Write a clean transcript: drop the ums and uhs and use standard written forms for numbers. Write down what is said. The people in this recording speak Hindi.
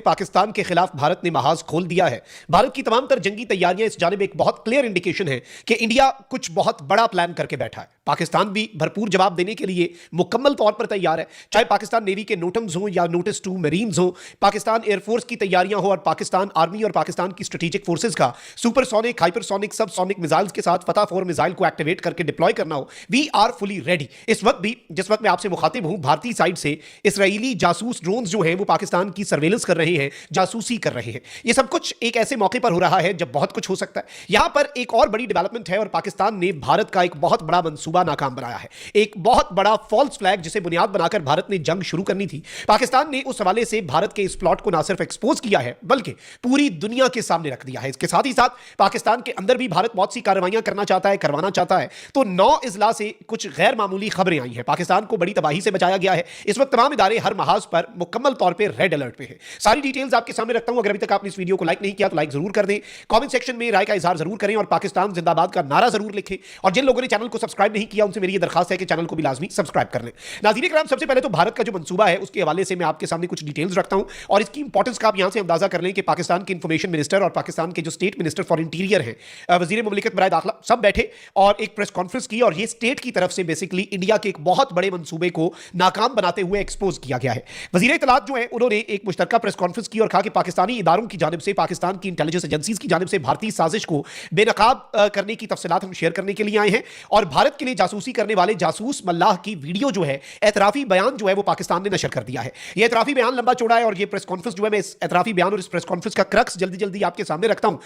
पाकिस्तान के खिलाफ भारत ने महाज खोल दिया है। भारत की तमाम तर जंगी तैयारियां इस जानिब एक बहुत क्लियर इंडिकेशन है कि इंडिया कुछ बहुत बड़ा प्लान करके बैठा है। पाकिस्तान भी भरपूर जवाब देने के लिए मुकम्मल तौर पर तैयार है, चाहे पाकिस्तान नेवी के नोटम्स हो या नोटिस टू मरीन्स हो, पाकिस्तान एयरफोर्स की तैयारियां हो और पाकिस्तान आर्मी और पाकिस्तान की स्ट्रेटेजिक फोर्सेज का सुपरसोनिक, हाइपरसोनिक, सबसोनिक मिसाइल्स के साथ फतह 4 मिसाइल को एक्टिवेट करके डिप्लॉय करना हो। We are fully ready. इस वक्त भी, जिस वक्त मैं आपसे मुखातिब हूं, भारतीय साइड से इसराइली जासूस ड्रोन जो हैं वो पाकिस्तान की सर्वेलेंस कर रहे हैं, जासूसी कर रहे हैं। ये सब कुछ एक ऐसे मौके पर हो रहा है जब बहुत कुछ हो सकता है। यहां पर एक और बड़ी डेवलपमेंट है और पाकिस्तान ने भारत का एक बहुत बड़ा मंसूबा नाकाम बनाया है। एक बहुत बड़ा फॉल्स फ्लैग जिसे बुनियाद बनाकर भारत ने जंग शुरू करनी थी, पाकिस्तान ने उस हवाले से भारत के इस प्लॉट को ना सिर्फ एक्सपोज किया है बल्कि पूरी दुनिया के सामने रख दिया है। इसके साथ ही साथ पाकिस्तान के अंदर भी भारत बहुत सी कार्रवाइयां करना चाहता है, करवाना चाहता है। तो 9 इजला से कुछ गैर मामूली खबरें आई हैं। पाकिस्तान को बड़ी तबाही से बचाया गया है। इस वक्त तमाम इदारे हर महाज पर मुकम्मल तौर पर रेड अलर्ट पे है। सारी डिटेल्स आपके सामने रखता हूं। अगर अभी तक आपने इस वीडियो को लाइक नहीं किया तो लाइक जरूर कर दें, कमेंट सेक्शन में राय का इजहार जरूर करें और पाकिस्तान जिंदाबाद का नारा जरूर लिखें। और जिन लोगों ने चैनल को सब्सक्राइब नहीं किया उनसे मेरी यह दरखास्त है कि चैनल को भी लाजमी सब्सक्राइब कर लें। नाज़रीन किराम, सबसे पहले तो भारत का जो मंसूबा है उसके हवाले से मैं आपके सामने कुछ डिटेल्स रखता हूं और इसकी इंपॉर्टेंस का आप यहां से अंदाजा कर लें कि पाकिस्तान के इंफॉर्मेशन मिनिस्टर और पाकिस्तान के जो स्टेट मिनिस्टर फॉर इंटीरियर हैं, वजीर मुमलिकत बराए दाखिला, सब बैठे और एक प्रेस कॉन्फ्रेंस की और ये स्टेट की तरफ से बेसिकली इंडिया के एक बहुत बड़े मंसूबे को नाकाम बनाते हुए एक्सपोज किया गया है। वजीर इत्तलात जो है उन्होंने एक मुश्तरका प्रेस कॉन्फ्रेंस की और कहा कि पाकिस्तानी इदारों की जानिब से, पाकिस्तान की इंटेलिजेंस एजेंसीज की जानिब से भारतीय साजिश को बेनकाब करने की तफसीलात हम शेयर करने के लिए आए हैं। और भारत के लिए जासूसी करने वाले जासूस मल्लाह की वीडियो जो है, एतराफी बयान जो है वो पाकिस्तान ने नशर कर दिया है। यह एतराफी बयान लंबा चौड़ा है और यह प्रेस कॉन्फ्रेंस जो है, मैं इस एतराफी बयान और इस प्रेस कॉन्फ्रेंस का क्रक्स जल्दी जल्दी आपके सामने रखता हूं